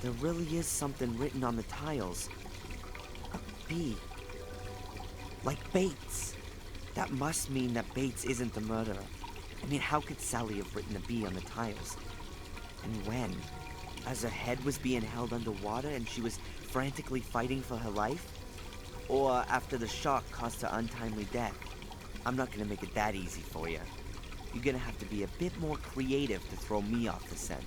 there really is something written on the tiles. A B. Like Bates. That must mean that Bates isn't the murderer. I mean, how could Sally have written a B on the tiles? And when? As her head was being held underwater and she was frantically fighting for her life? Or after the shock caused her untimely death? I'm not gonna make it that easy for you. You're gonna have to be a bit more creative to throw me off the scent.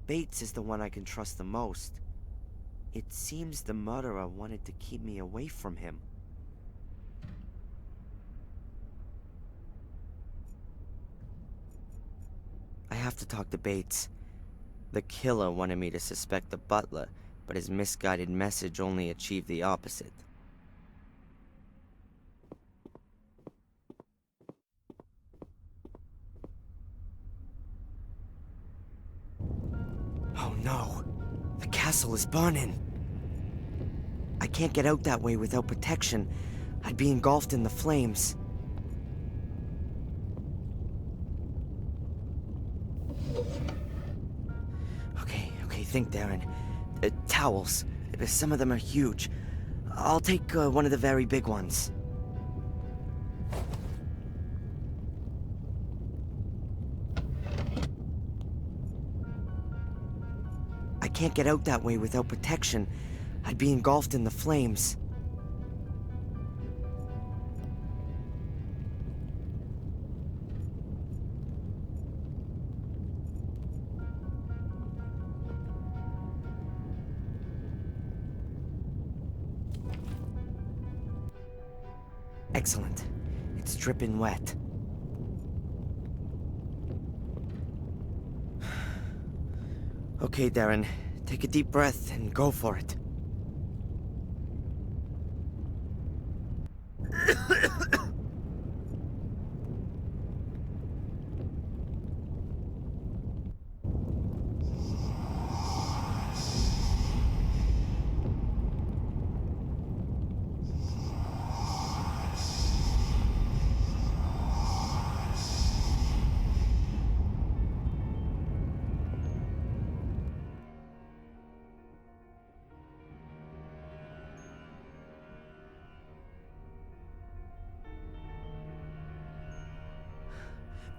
Bates is the one I can trust the most. It seems the murderer wanted to keep me away from him. I have to talk to Bates. The killer wanted me to suspect the butler, but his misguided message only achieved the opposite. Oh no! The castle is burning! I can't get out that way without protection. I'd be engulfed in the flames. Okay, think, Darren. Towels. Some of them are huge. I'll take one of the very big ones. I can't get out that way without protection. I'd be engulfed in the flames. Excellent. It's dripping wet. Okay, Darren. Take a deep breath and go for it.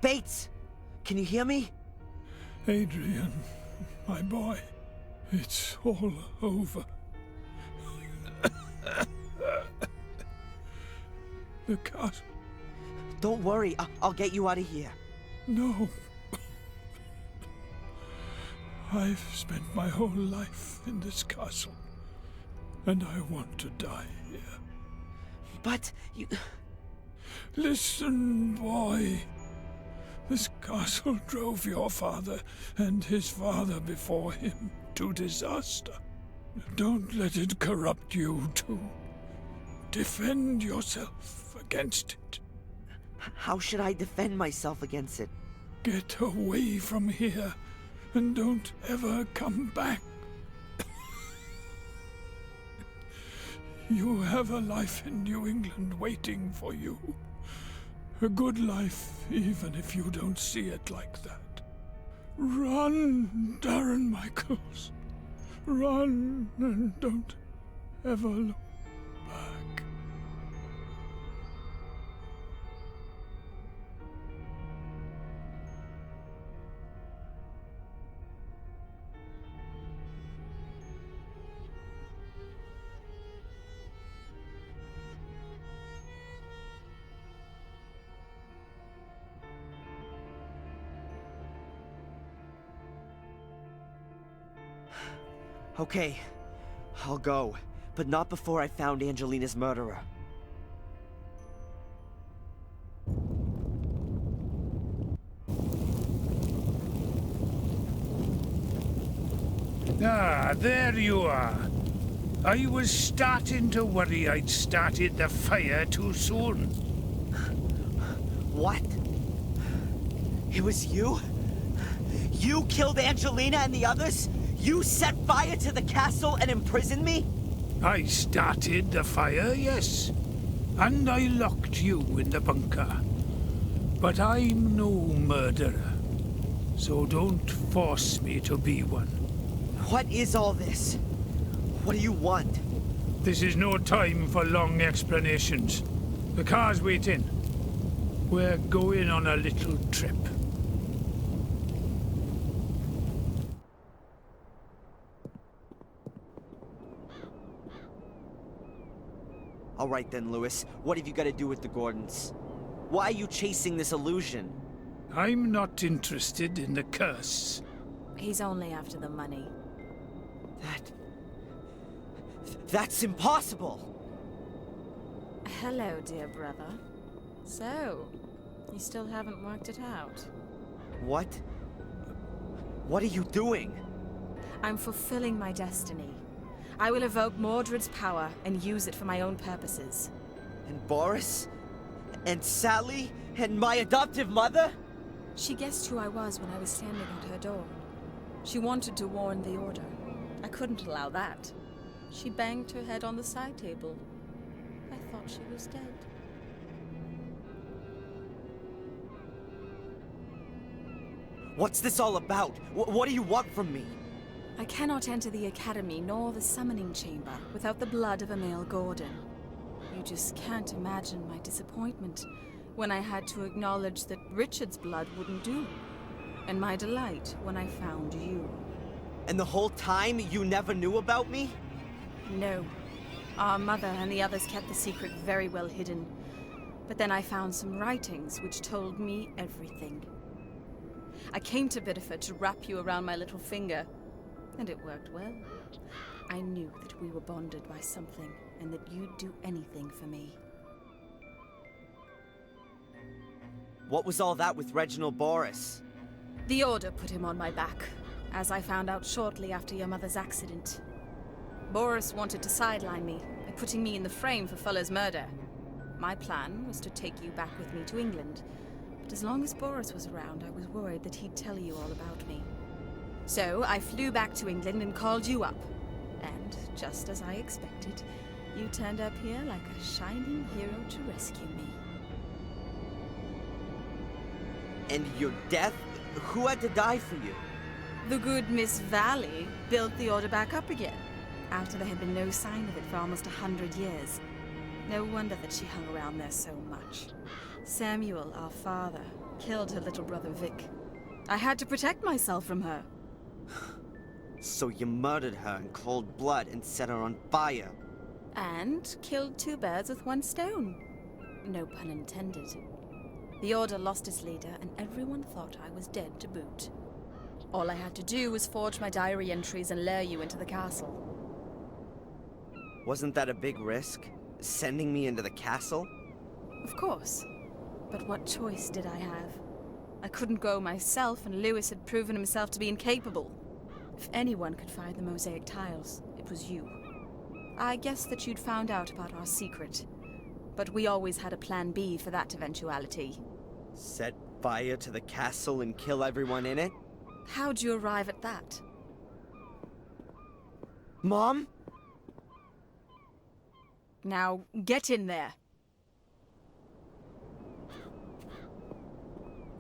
Bates! Can you hear me? Adrian, my boy, it's all over. The castle. Don't worry, I'll get you out of here. No. I've spent my whole life in this castle, and I want to die here. But you... Listen, boy. This castle drove your father and his father before him to disaster. Don't let it corrupt you too. Defend yourself against it. How should I defend myself against it? Get away from here and don't ever come back. You have a life in New England waiting for you. A good life, even if you don't see it like that. Run, Darren Michaels. Run and don't ever look back. Okay, I'll go, but not before I found Angelina's murderer. Ah, there you are. I was starting to worry I'd started the fire too soon. What? It was you? You killed Angelina and the others? You set fire to the castle and imprisoned me? I started the fire, yes. And I locked you in the bunker. But I'm no murderer, so don't force me to be one. What is all this? What do you want? This is no time for long explanations. The car's waiting. We're going on a little trip. All right then, Lewis. What have you got to do with the Gordons? Why are you chasing this illusion? I'm not interested in the curse. He's only after the money. That's impossible! Hello, dear brother. So, you still haven't worked it out? What? What are you doing? I'm fulfilling my destiny. I will evoke Mordred's power and use it for my own purposes. And Boris? And Sally? And my adoptive mother? She guessed who I was when I was standing at her door. She wanted to warn the Order. I couldn't allow that. She banged her head on the side table. I thought she was dead. What's this all about? What do you want from me? I cannot enter the Academy nor the Summoning Chamber without the blood of a male Gordon. You just can't imagine my disappointment when I had to acknowledge that Richard's blood wouldn't do, and my delight when I found you. And the whole time you never knew about me? No. Our mother and the others kept the secret very well hidden. But then I found some writings which told me everything. I came to Biddeford to wrap you around my little finger, and it worked well. I knew that we were bonded by something, and that you'd do anything for me. What was all that with Reginald Boris? The Order put him on my back, as I found out shortly after your mother's accident. Boris wanted to sideline me by putting me in the frame for Fuller's murder. My plan was to take you back with me to England, but as long as Boris was around, I was worried that he'd tell you all about me. So I flew back to England and called you up. And, just as I expected, you turned up here like a shining hero to rescue me. And your death? Who had to die for you? The good Miss Valley built the Order back up again, after there had been no sign of it for almost 100 years. No wonder that she hung around there so much. Samuel, our father, killed her little brother Vic. I had to protect myself from her. So you murdered her in cold blood and set her on fire? And killed two birds with one stone. No pun intended. The Order lost its leader, and everyone thought I was dead to boot. All I had to do was forge my diary entries and lure you into the castle. Wasn't that a big risk? Sending me into the castle? Of course. But what choice did I have? I couldn't go myself, and Lewis had proven himself to be incapable. If anyone could find the mosaic tiles, it was you. I guessed that you'd found out about our secret, but we always had a plan B for that eventuality. Set fire to the castle and kill everyone in it? How'd you arrive at that? Mom? Now, get in there.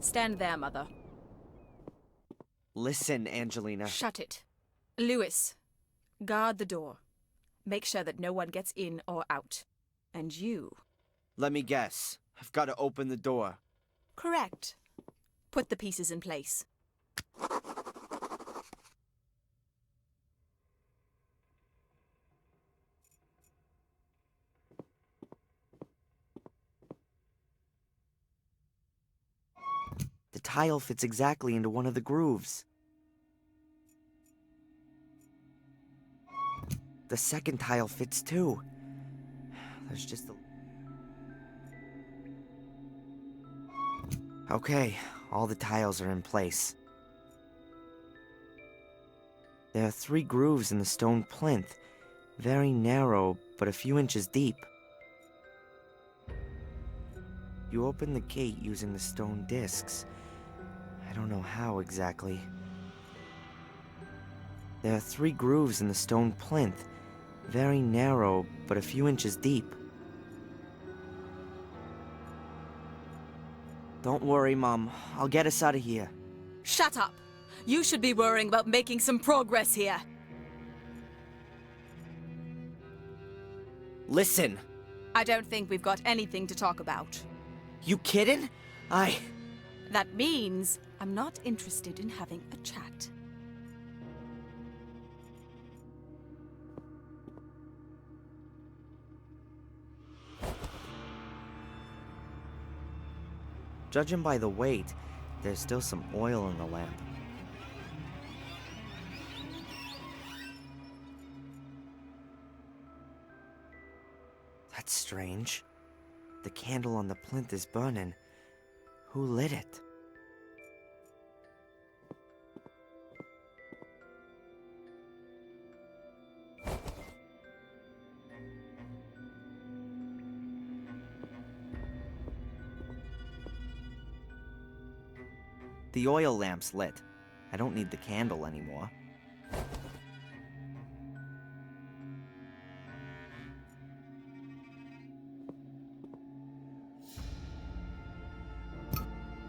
Stand there, Mother. Listen, Angelina. Shut it. Lewis, guard the door. Make sure that no one gets in or out. And you. Let me guess. I've got to open the door. Correct. Put the pieces in place. The tile fits exactly into one of the grooves. The second tile fits too. There's just a... Okay, all the tiles are in place. There are 3 grooves in the stone plinth, very narrow, but a few inches deep. You open the gate using the stone discs. I don't know how exactly. There are 3 grooves in the stone plinth, very narrow, but a few inches deep. Don't worry, Mom. I'll get us out of here. Shut up! You should be worrying about making some progress here. Listen. I don't think we've got anything to talk about. You kidding? That means I'm not interested in having a chat. Judging by the weight, there's still some oil in the lamp. That's strange. The candle on the plinth is burning. Who lit it? The oil lamp's lit. I don't need the candle anymore.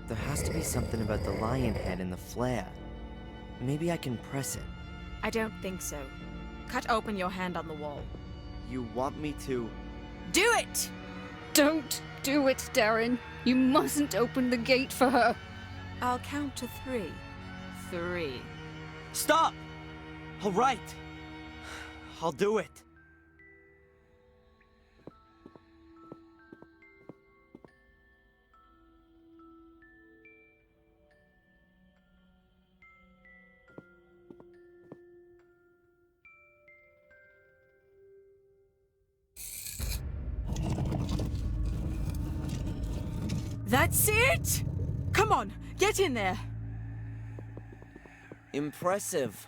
There has to be something about the lion head in the flare. Maybe I can press it. I don't think so. Cut open your hand on the wall. You want me to? Do it! Don't do it, Darren. You mustn't open the gate for her. I'll count to 3. 3. Stop! All right. I'll do it. That's it! Come on, get in there. Impressive.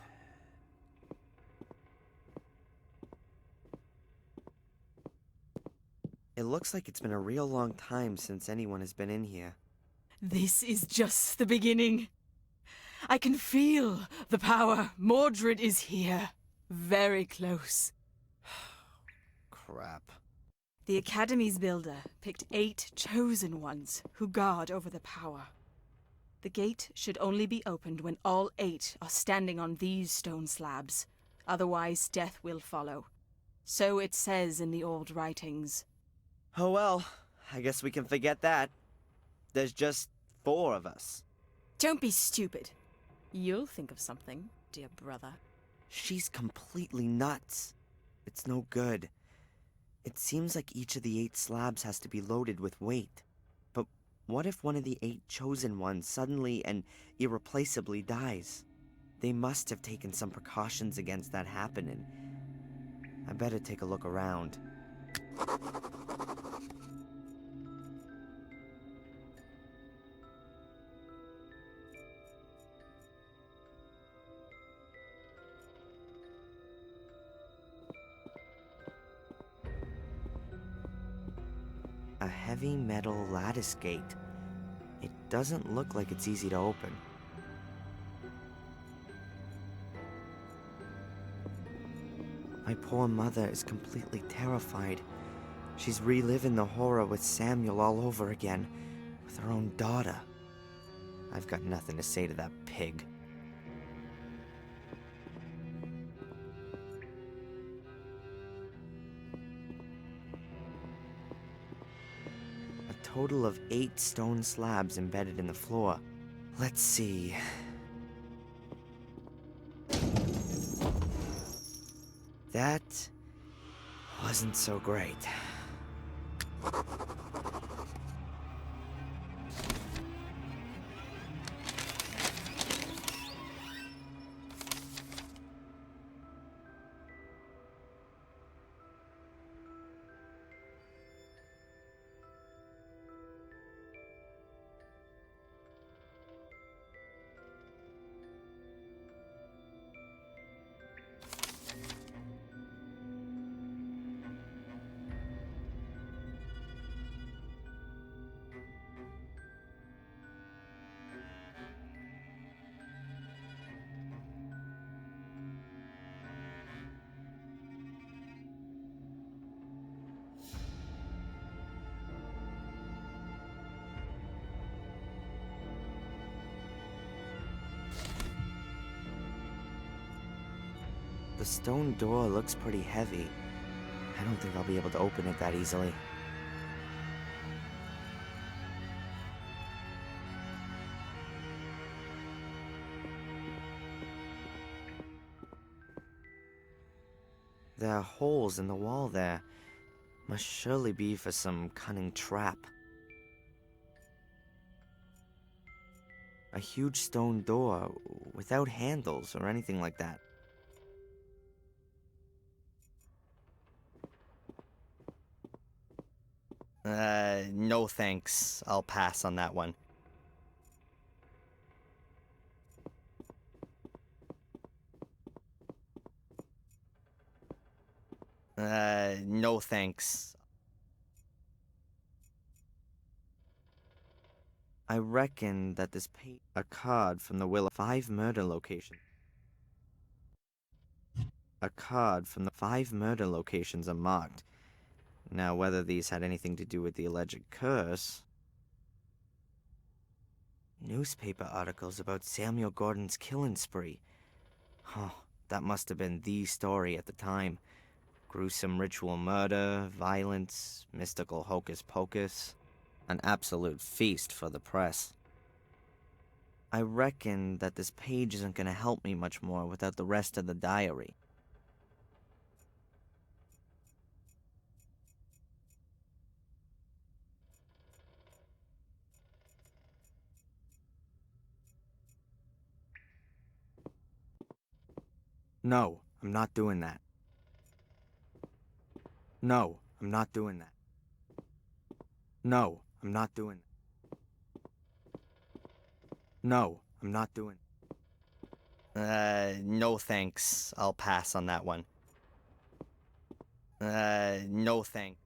It looks like it's been a real long time since anyone has been in here. This is just the beginning. I can feel the power. Mordred is here. Very close. Crap. The Academy's builder picked 8 chosen ones who guard over the power. The gate should only be opened when all 8 are standing on these stone slabs. Otherwise, death will follow. So it says in the old writings. Oh well, I guess we can forget that. There's just 4 of us. Don't be stupid. You'll think of something, dear brother. She's completely nuts. It's no good. It seems like each of the 8 slabs has to be loaded with weight. But what if one of the 8 chosen ones suddenly and irreplaceably dies? They must have taken some precautions against that happening. I better take a look around. A heavy metal lattice gate. It doesn't look like it's easy to open. My poor mother is completely terrified. She's reliving the horror with Samuel all over again, with her own daughter. I've got nothing to say to that pig. Total of 8 stone slabs embedded in the floor. Let's see. That wasn't so great. The stone door looks pretty heavy. I don't think I'll be able to open it that easily. There are holes in the wall there. Must surely be for some cunning trap. A huge stone door without handles or anything like that. No thanks. I'll pass on that one. No thanks. I reckon that this a card from the will of 5 murder locations. A card from the 5 murder locations are marked. Now, whether these had anything to do with the alleged curse... Newspaper articles about Samuel Gordon's killing spree. That must have been the story at the time. Gruesome ritual murder, violence, mystical hocus pocus. An absolute feast for the press. I reckon that this page isn't gonna help me much more without the rest of the diary. No, I'm not doing that. No, I'm not doing that. No, I'm not doing that. No, I'm not doing no thanks. I'll pass on that one. No thanks.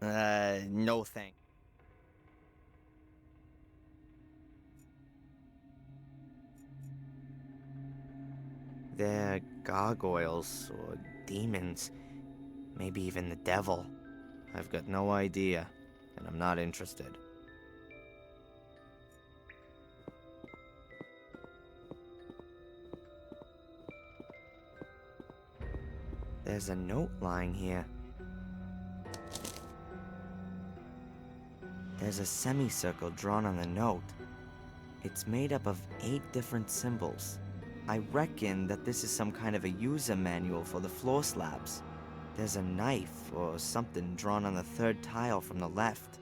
No thanks. They're gargoyles or demons. Maybe even the devil. I've got no idea, and I'm not interested. There's a note lying here. There's a semicircle drawn on the note. It's made up of 8 different symbols. I reckon that this is some kind of a user manual for the floor slabs. There's a knife or something drawn on the 3rd tile from the left.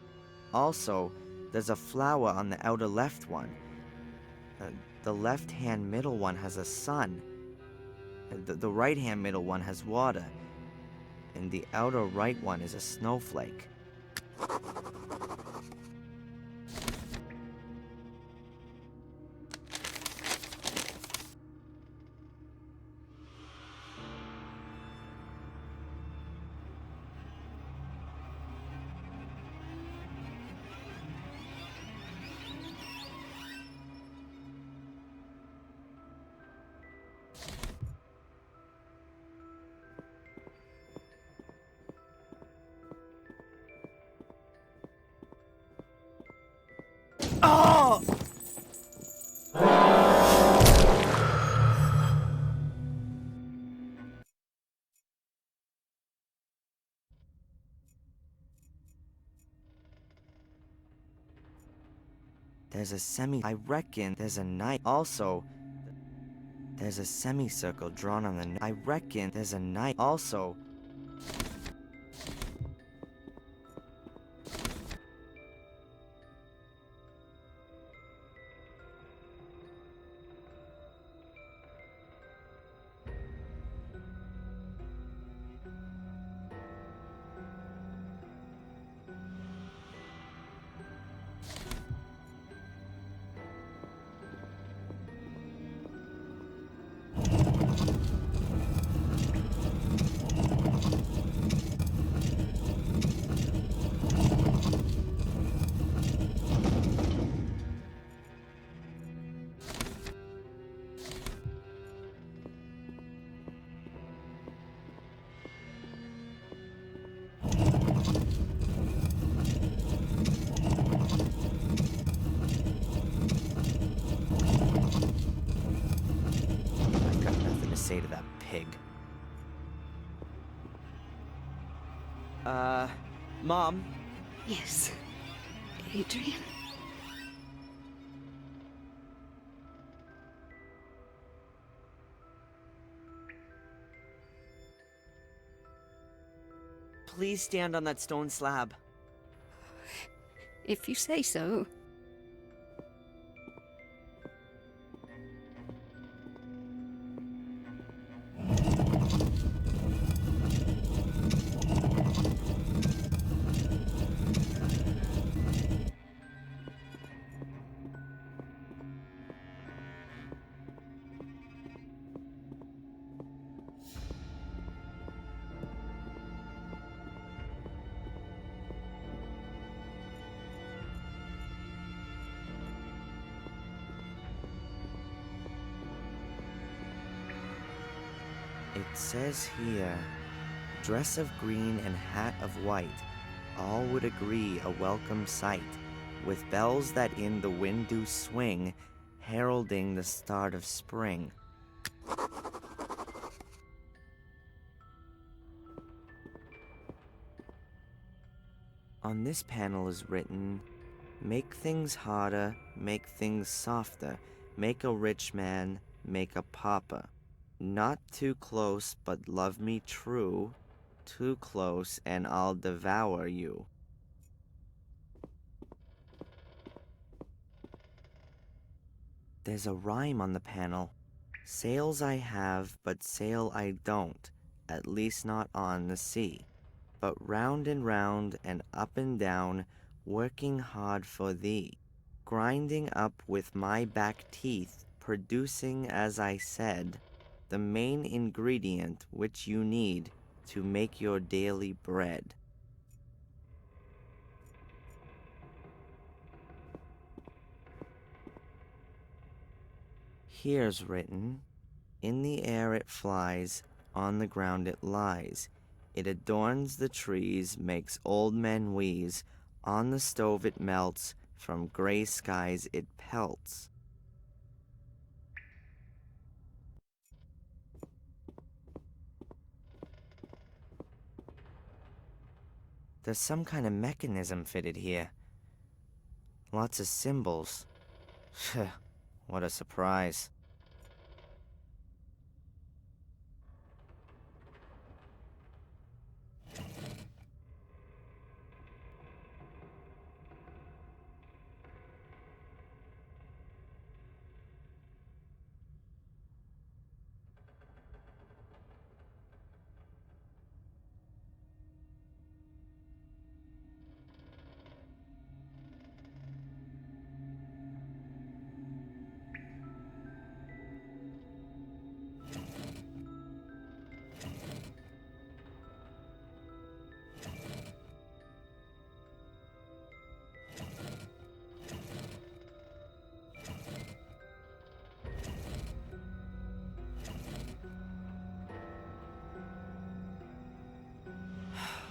Also, there's a flower on the outer left one. The left-hand middle one has a sun. The right-hand middle one has water. And the outer right one is a snowflake. Oh! I reckon there's a knife. Also, there's a semicircle drawn on the I reckon there's a knife. Also, say to that pig? Mom? Yes, Adrian. Please stand on that stone slab. If you say so. It says here, dress of green and hat of white, all would agree a welcome sight, with bells that in the wind do swing, heralding the start of spring. On this panel is written, make things harder, make things softer, make a rich man, make a pauper. Not too close, but love me true, too close and I'll devour you. There's a rhyme on the panel. Sails I have, but sail I don't, at least not on the sea. But round and up and down, working hard for thee. Grinding up with my back teeth, producing, as I said, the main ingredient which you need to make your daily bread. Here's written, in the air it flies, on the ground it lies. It adorns the trees, makes old men wheeze. On the stove it melts, from gray skies it pelts. There's some kind of mechanism fitted here. Lots of symbols. What a surprise.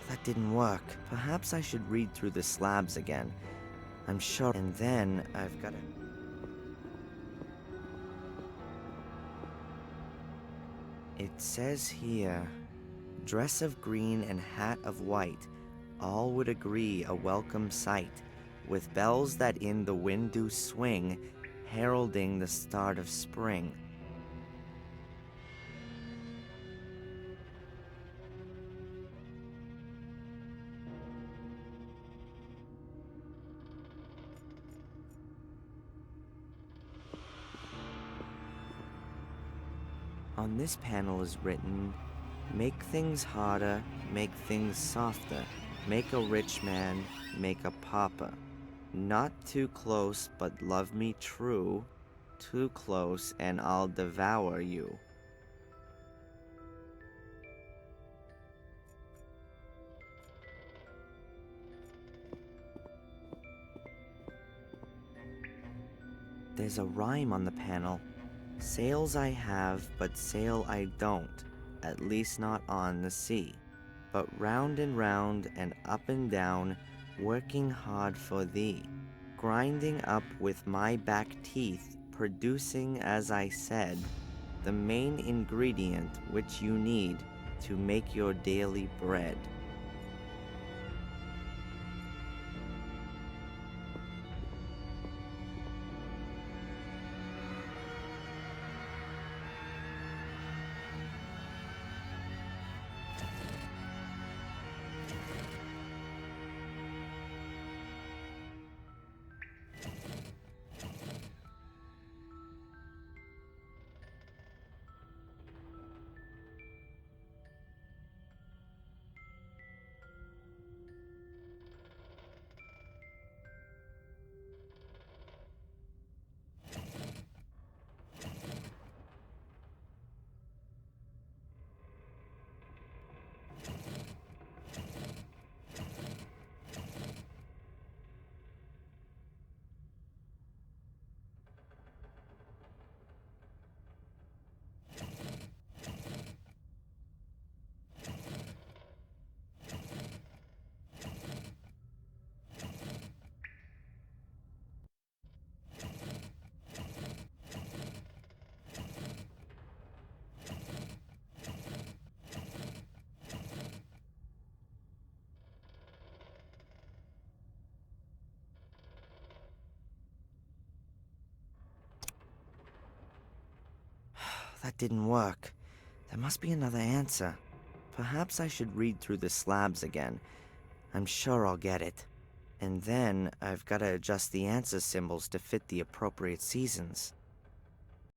That didn't work. Perhaps I should read through the slabs again. I'm sure. And then I've got to... It says here, dress of green and hat of white, all would agree a welcome sight, with bells that in the wind do swing, heralding the start of spring. On this panel is written, make things harder, make things softer, make a rich man, make a pauper. Not too close, but love me true, too close and I'll devour you. There's a rhyme on the panel. Sails I have, but sail I don't, at least not on the sea. But round and up and down, working hard for thee. Grinding up with my back teeth, producing, as I said, the main ingredient which you need to make your daily bread. That didn't work. There must be another answer. Perhaps I should read through the slabs again. I'm sure I'll get it. And then I've got to adjust the answer symbols to fit the appropriate seasons.